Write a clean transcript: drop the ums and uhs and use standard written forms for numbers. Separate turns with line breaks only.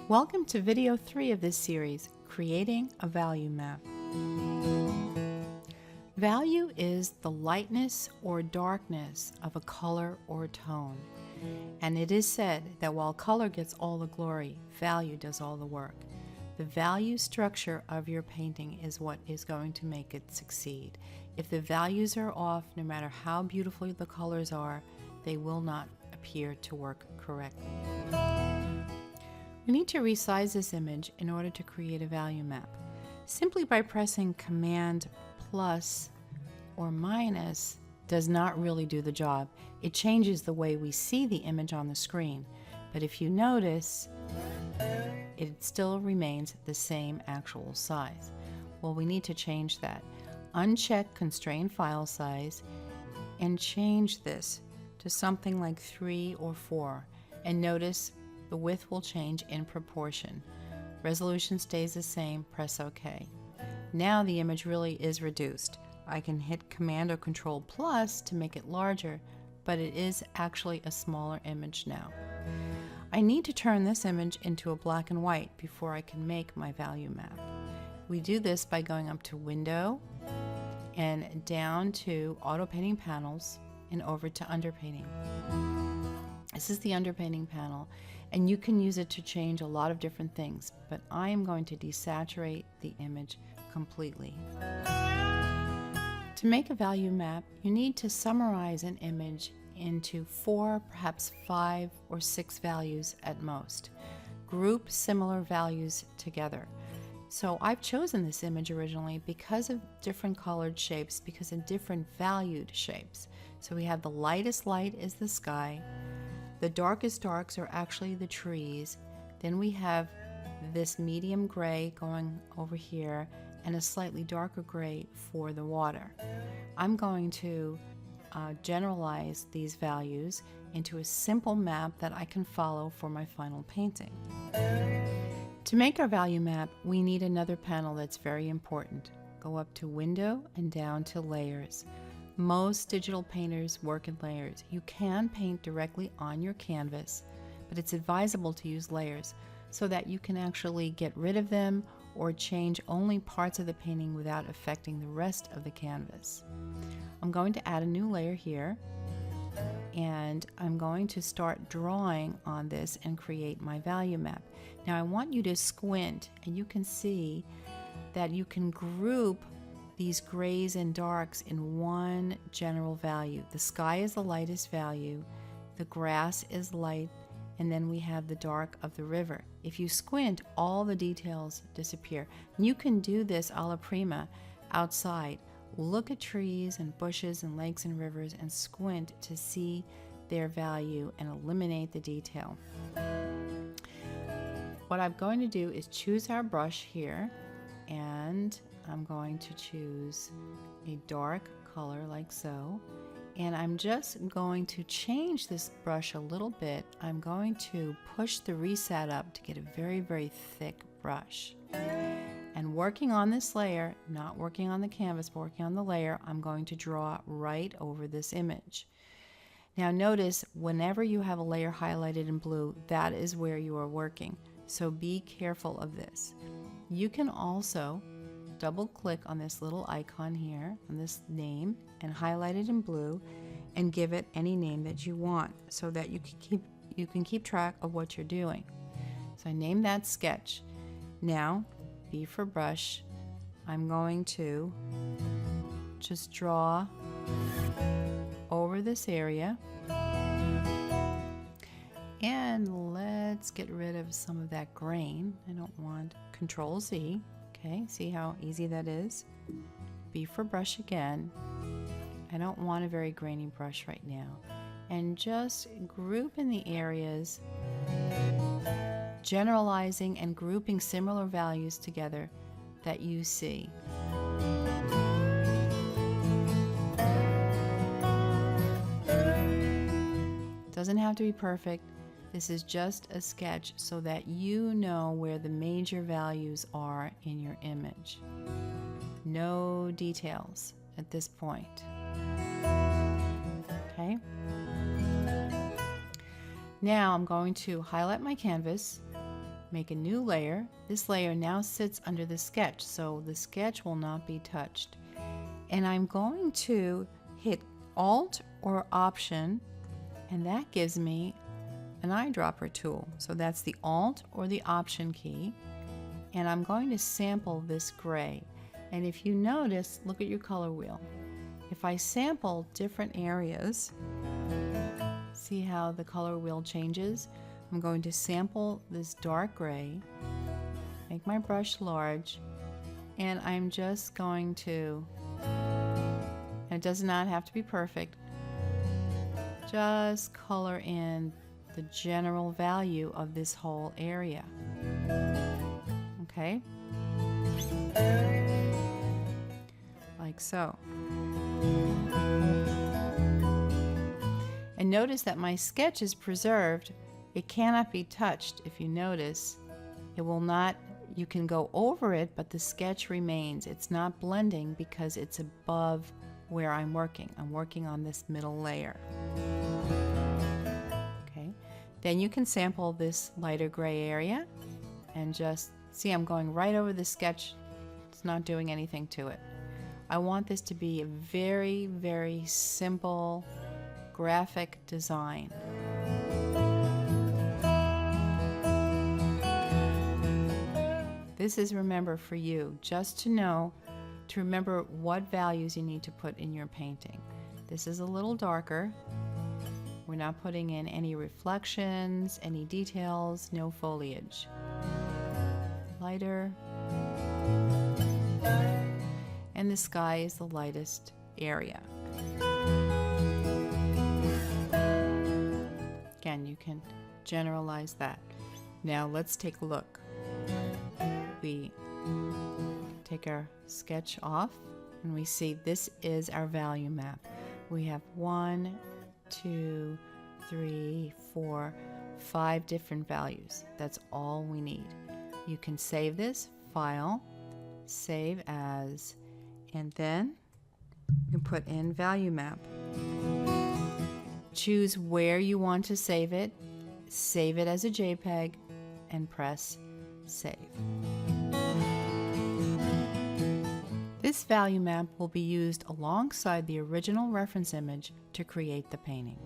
Welcome to video 3 of this series, Creating a Value Map. Value is the lightness or darkness of a color or tone. And it is said that while color gets all the glory, value does all the work. The value structure of your painting is what is going to make it succeed. If the values are off, no matter how beautiful the colors are, they will not appear to work correctly. We need to resize this image in order to create a value map. Simply by pressing Command plus or minus does not really do the job. It changes the way we see the image on the screen. But if you notice, it still remains the same actual size. Well, we need to change that. Uncheck Constrain File Size and change this to something like 3 or 4. And notice the width will change in proportion. Resolution stays the same, press OK. Now the image really is reduced. I can hit Command or Control plus to make it larger, but it is actually a smaller image now. I need to turn this image into a black and white before I can make my value map. We do this by going up to Window and down to Auto Painting Panels and over to Underpainting. This is the underpainting panel, and you can use it to change a lot of different things, but I am going to desaturate the image completely. To make a value map, you need to summarize an image into 4, perhaps 5 or 6 values at most. Group similar values together. So I've chosen this image originally because of different colored shapes, because of different valued shapes. So we have the lightest light is the sky. The darkest darks are actually the trees. Then we have this medium gray going over here and a slightly darker gray for the water. I'm going to generalize these values into a simple map that I can follow for my final painting. To make our value map, we need another panel that's very important. Go up to Window and down to Layers. Most digital painters work in layers. You can paint directly on your canvas, but it's advisable to use layers so that you can actually get rid of them or change only parts of the painting without affecting the rest of the canvas. I'm going to add a new layer here, and I'm going to start drawing on this and create my value map. Now I want you to squint, and you can see that you can group these grays and darks in one general value. The sky is the lightest value, the grass is light, and then we have the dark of the river. If you squint, all the details disappear. And you can do this a la prima outside. Look at trees and bushes and lakes and rivers and squint to see their value and eliminate the detail. What I'm going to do is choose our brush here, and I'm going to choose a dark color like so, and I'm just going to change this brush a little bit. I'm going to push the reset up to get a very, very thick brush. And working on this layer, not working on the canvas, but working on the layer, I'm going to draw right over this image. Now notice, whenever you have a layer highlighted in blue, that is where you are working. So be careful of this. You can also double click on this little icon here, on this name, and highlight it in blue and give it any name that you want so that you can keep track of what you're doing. So I named that sketch. Now, B for brush, I'm going to just draw over this area, and let's get rid of some of that grain. I don't want Control Z. Okay, see how easy that is? B for brush again. I don't want a very grainy brush right now. And just group in the areas, generalizing and grouping similar values together that you see. Doesn't have to be perfect. This is just a sketch so that you know where the major values are in your image. No details at this point. Okay? Now I'm going to highlight my canvas, make a new layer. This layer now sits under the sketch, so the sketch will not be touched. And I'm going to hit Alt or Option, and that gives me an eyedropper tool. So that's the Alt or the Option key. And I'm going to sample this gray. And if you notice, look at your color wheel. If I sample different areas, see how the color wheel changes? I'm going to sample this dark gray, make my brush large, and I'm just going to, and it does not have to be perfect, just color in the general value of this whole area. Okay? Like so. And notice that my sketch is preserved. It cannot be touched. If you notice, it will not, you can go over it, but the sketch remains. It's not blending because it's above where I'm working. I'm working on this middle layer. Okay. Then you can sample this lighter gray area and just see I'm going right over the sketch. It's not doing anything to it. I want this to be a very, very simple graphic design. This is, remember, for you, just to know, to remember what values you need to put in your painting. This is a little darker. We're not putting in any reflections, any details, no foliage. Lighter. And the sky is the lightest area. Again, you can generalize that. Now let's take a look. We take our sketch off and we see this is our value map. We have 1, 2, 3, 4, 5 different values. That's all we need. You can save this, File, Save As, and then you can put in value map. Choose where you want to save it as a JPEG, and press Save. This value map will be used alongside the original reference image to create the painting.